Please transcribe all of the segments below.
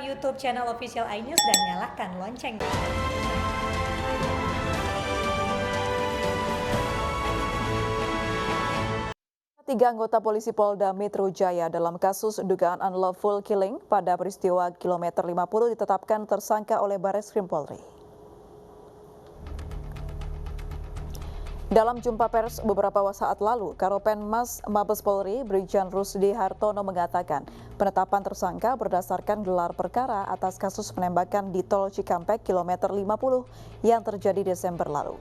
YouTube channel Official iNews dan nyalakan lonceng. 3 anggota polisi Polda Metro Jaya dalam kasus dugaan unlawful killing pada peristiwa kilometer 50 ditetapkan tersangka oleh Barreskrim Polri. Dalam jumpa pers beberapa saat lalu, Karopenmas Mabes Polri Brigjen Rusdi Hartono mengatakan penetapan tersangka berdasarkan gelar perkara atas kasus penembakan di Tol Cikampek kilometer 50 yang terjadi Desember lalu.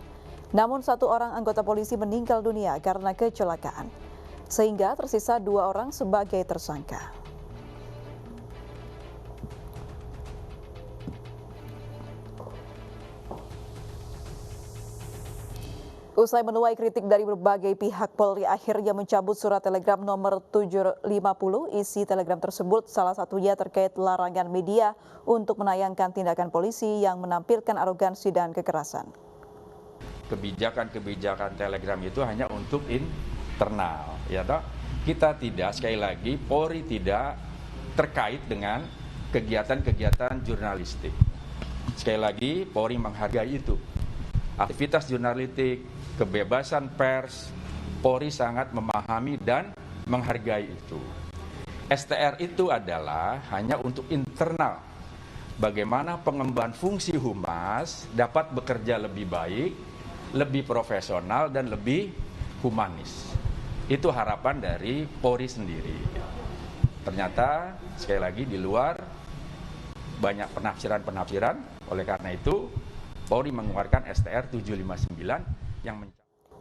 Namun 1 orang anggota polisi meninggal dunia karena kecelakaan, sehingga tersisa 2 orang sebagai tersangka. Usai menuai kritik dari berbagai pihak, Polri akhirnya mencabut surat telegram nomor 750. Isi telegram tersebut salah satunya terkait larangan media untuk menayangkan tindakan polisi yang menampilkan arogansi dan kekerasan. Kebijakan-kebijakan telegram itu hanya untuk internal, ya toh. Kita tidak, sekali lagi, Polri tidak terkait dengan kegiatan-kegiatan jurnalistik. Sekali lagi, Polri menghargai itu. Aktivitas jurnalistik, kebebasan pers, Polri sangat memahami dan menghargai itu. STR itu adalah hanya untuk internal. Bagaimana pengembangan fungsi humas dapat bekerja lebih baik, lebih profesional, dan lebih humanis. Itu harapan dari Polri sendiri. Ternyata sekali lagi di luar banyak penafsiran-penafsiran. Oleh karena itu Polri mengeluarkan STR 759 yang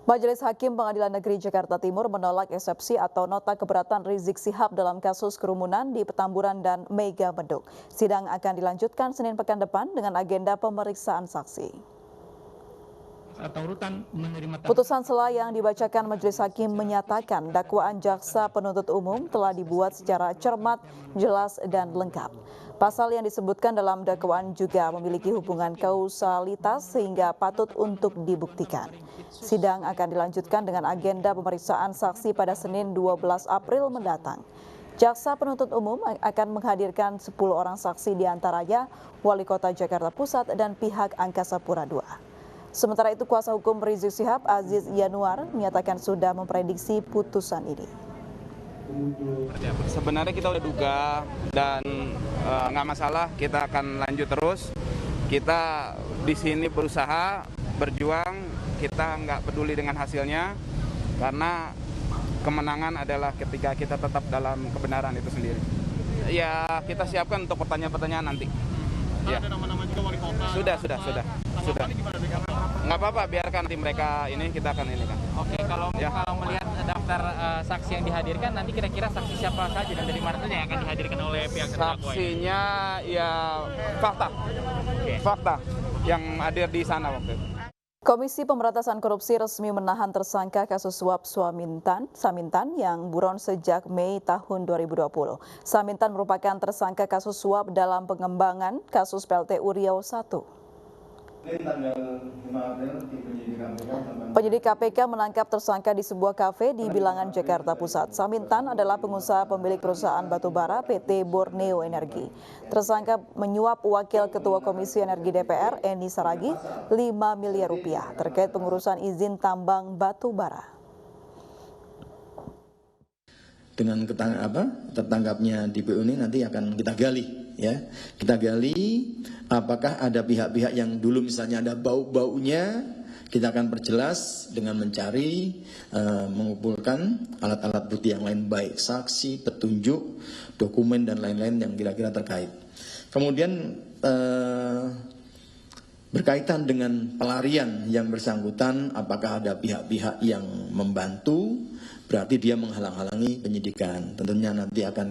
Majelis Hakim Pengadilan Negeri Jakarta Timur menolak eksepsi atau nota keberatan Rizik Syihab dalam kasus kerumunan di Petamburan dan Mega Mendung. Sidang akan dilanjutkan Senin pekan depan dengan agenda pemeriksaan saksi. Putusan sela yang dibacakan Majelis Hakim menyatakan dakwaan jaksa penuntut umum telah dibuat secara cermat, jelas, dan lengkap. Pasal yang disebutkan dalam dakwaan juga memiliki hubungan kausalitas sehingga patut untuk dibuktikan. Sidang akan dilanjutkan dengan agenda pemeriksaan saksi pada Senin 12 April mendatang. Jaksa penuntut umum akan menghadirkan 10 orang saksi diantaranya Wali Kota Jakarta Pusat dan pihak Angkasa Pura II. Sementara itu kuasa hukum Rizik Syihab Aziz Yanuar menyatakan sudah memprediksi putusan ini. Sebenarnya kita udah duga dan nggak masalah, kita akan lanjut terus. Kita di sini berusaha, berjuang, kita nggak peduli dengan hasilnya karena kemenangan adalah ketika kita tetap dalam kebenaran itu sendiri. Ya kita siapkan untuk pertanyaan-pertanyaan nanti. Ya. Ada nama-nama juga wali kota. Sudah. Nggak apa-apa, biarkan nanti mereka ini, kita akan ini kan. Oke, kalau melihat daftar saksi yang dihadirkan, nanti kira-kira saksi siapa saja dan dari mana saja yang akan dihadirkan oleh pihak terdakwa? Saksinya ya fakta yang hadir di sana waktu itu. Komisi Pemberantasan Korupsi resmi menahan tersangka kasus suap Samintan yang buron sejak Mei tahun 2020. Samintan merupakan tersangka kasus suap dalam pengembangan kasus PLTU Riau I. Penyidik KPK menangkap tersangka di sebuah kafe di Bilangan, Jakarta Pusat. Samintan adalah pengusaha pemilik perusahaan batubara PT Borneo Energi. Tersangka menyuap Wakil Ketua Komisi Energi DPR Eni Saragih 5 miliar rupiah terkait pengurusan izin tambang batubara. Dengan tertangkapnya DPO ini nanti akan kita gali, ya. Kita gali apakah ada pihak-pihak yang dulu misalnya ada bau-baunya, kita akan perjelas dengan mencari, mengumpulkan alat-alat bukti yang lain, baik saksi, petunjuk, dokumen dan lain-lain yang kira-kira terkait. Kemudian berkaitan dengan pelarian yang bersangkutan, apakah ada pihak-pihak yang membantu, berarti dia menghalang-halangi penyidikan. Tentunya nanti akan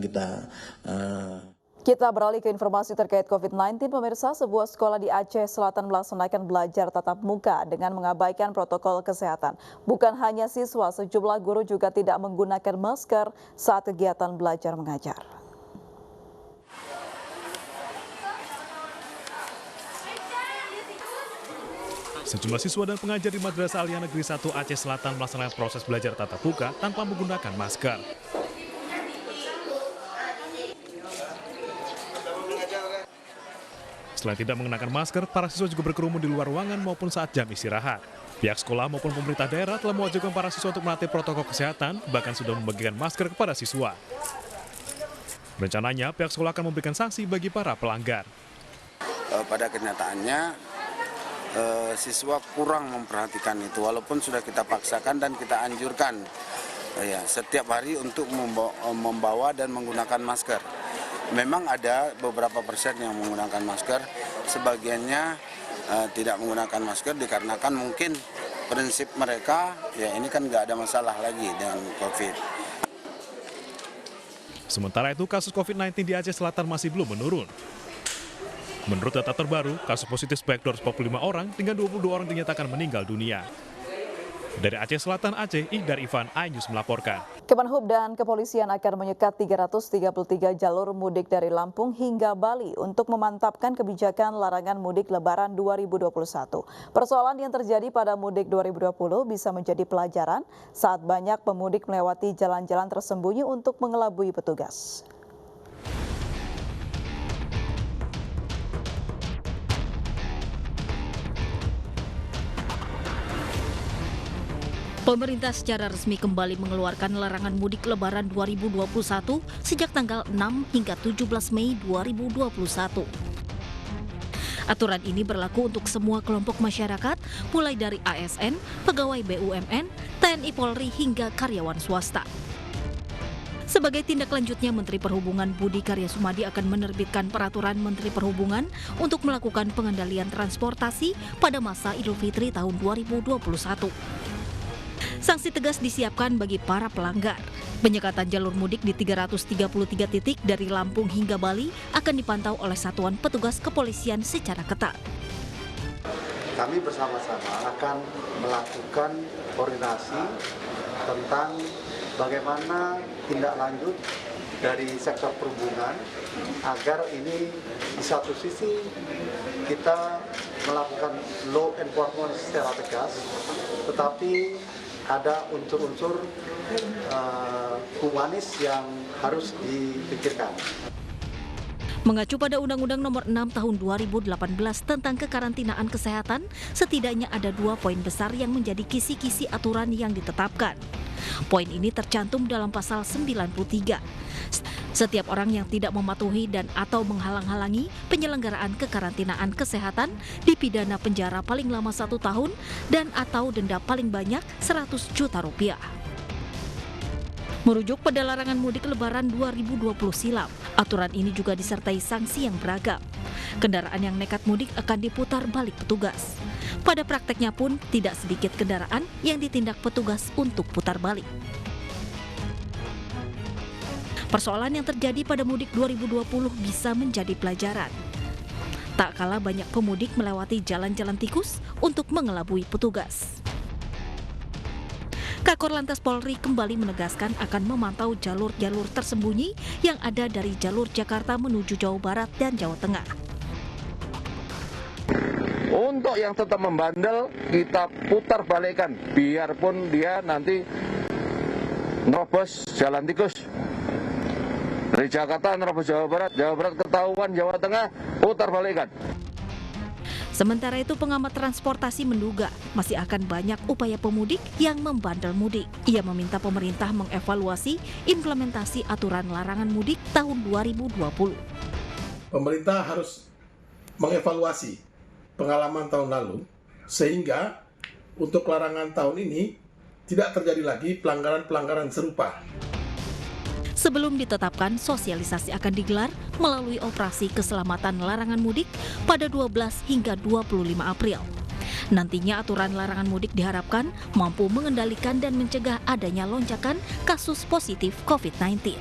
Kita beralih ke informasi terkait COVID-19. Pemirsa, sebuah sekolah di Aceh Selatan melaksanakan belajar tatap muka dengan mengabaikan protokol kesehatan. Bukan hanya siswa, sejumlah guru juga tidak menggunakan masker saat kegiatan belajar mengajar. Sejumlah siswa dan pengajar di Madrasah Aliyah Negeri 1 Aceh Selatan melaksanakan proses belajar tatap muka tanpa menggunakan masker. Selain tidak mengenakan masker, para siswa juga berkerumun di luar ruangan maupun saat jam istirahat. Pihak sekolah maupun pemerintah daerah telah mewajibkan para siswa untuk menaati protokol kesehatan, bahkan sudah membagikan masker kepada siswa. Rencananya, pihak sekolah akan memberikan sanksi bagi para pelanggar. Pada kenyataannya, siswa kurang memperhatikan itu, walaupun sudah kita paksakan dan kita anjurkan setiap hari untuk membawa dan menggunakan masker. Memang ada beberapa persen yang menggunakan masker, sebagiannya tidak menggunakan masker dikarenakan mungkin prinsip mereka, ya ini kan nggak ada masalah lagi dengan COVID. Sementara itu, kasus COVID-19 di Aceh Selatan masih belum menurun. Menurut data terbaru, kasus positif sebanyak 245 orang dengan 22 orang dinyatakan meninggal dunia. Dari Aceh Selatan, Aceh, Iqdar Ivan, iNews melaporkan. Kemenhub dan kepolisian akan menyekat 333 jalur mudik dari Lampung hingga Bali untuk memantapkan kebijakan larangan mudik Lebaran 2021. Persoalan yang terjadi pada mudik 2020 bisa menjadi pelajaran saat banyak pemudik melewati jalan-jalan tersembunyi untuk mengelabui petugas. Pemerintah secara resmi kembali mengeluarkan larangan mudik Lebaran 2021 sejak tanggal 6 hingga 17 Mei 2021. Aturan ini berlaku untuk semua kelompok masyarakat, mulai dari ASN, pegawai BUMN, TNI Polri hingga karyawan swasta. Sebagai tindak lanjutnya, Menteri Perhubungan Budi Karya Sumadi akan menerbitkan peraturan Menteri Perhubungan untuk melakukan pengendalian transportasi pada masa Idul Fitri tahun 2021. Sanksi tegas disiapkan bagi para pelanggar. Penyekatan jalur mudik di 333 titik dari Lampung hingga Bali akan dipantau oleh satuan petugas kepolisian secara ketat. Kami bersama-sama akan melakukan koordinasi tentang bagaimana tindak lanjut dari sektor perhubungan agar ini di satu sisi kita melakukan law enforcement secara tegas, tetapi ada unsur-unsur humanis yang harus dipikirkan. Mengacu pada Undang-Undang Nomor 6 Tahun 2018 tentang kekarantinaan kesehatan, setidaknya ada 2 poin besar yang menjadi kisi-kisi aturan yang ditetapkan. Poin ini tercantum dalam pasal 93. Setiap orang yang tidak mematuhi dan atau menghalang-halangi penyelenggaraan kekarantinaan kesehatan dipidana penjara paling lama 1 tahun dan atau denda paling banyak 100 juta rupiah. Merujuk pada larangan mudik Lebaran 2020 silam, aturan ini juga disertai sanksi yang beragam. Kendaraan yang nekat mudik akan diputar balik petugas. Pada prakteknya pun tidak sedikit kendaraan yang ditindak petugas untuk putar balik. Persoalan yang terjadi pada mudik 2020 bisa menjadi pelajaran. Tak kalah banyak pemudik melewati jalan-jalan tikus untuk mengelabui petugas. Kakor Lantas Polri kembali menegaskan akan memantau jalur-jalur tersembunyi yang ada dari jalur Jakarta menuju Jawa Barat dan Jawa Tengah. Untuk yang tetap membandel, kita putar balikan, biarpun dia nanti nerobos jalan tikus. Dari Jakarta nerobos Jawa Barat ketahuan Jawa Tengah, putar balikan. Sementara itu, pengamat transportasi menduga masih akan banyak upaya pemudik yang membandel mudik. Ia meminta pemerintah mengevaluasi implementasi aturan larangan mudik tahun 2020. Pemerintah harus mengevaluasi pengalaman tahun lalu, sehingga untuk larangan tahun ini tidak terjadi lagi pelanggaran-pelanggaran serupa. Sebelum ditetapkan, sosialisasi akan digelar melalui operasi keselamatan larangan mudik pada 12 hingga 25 April. Nantinya aturan larangan mudik diharapkan mampu mengendalikan dan mencegah adanya lonjakan kasus positif COVID-19.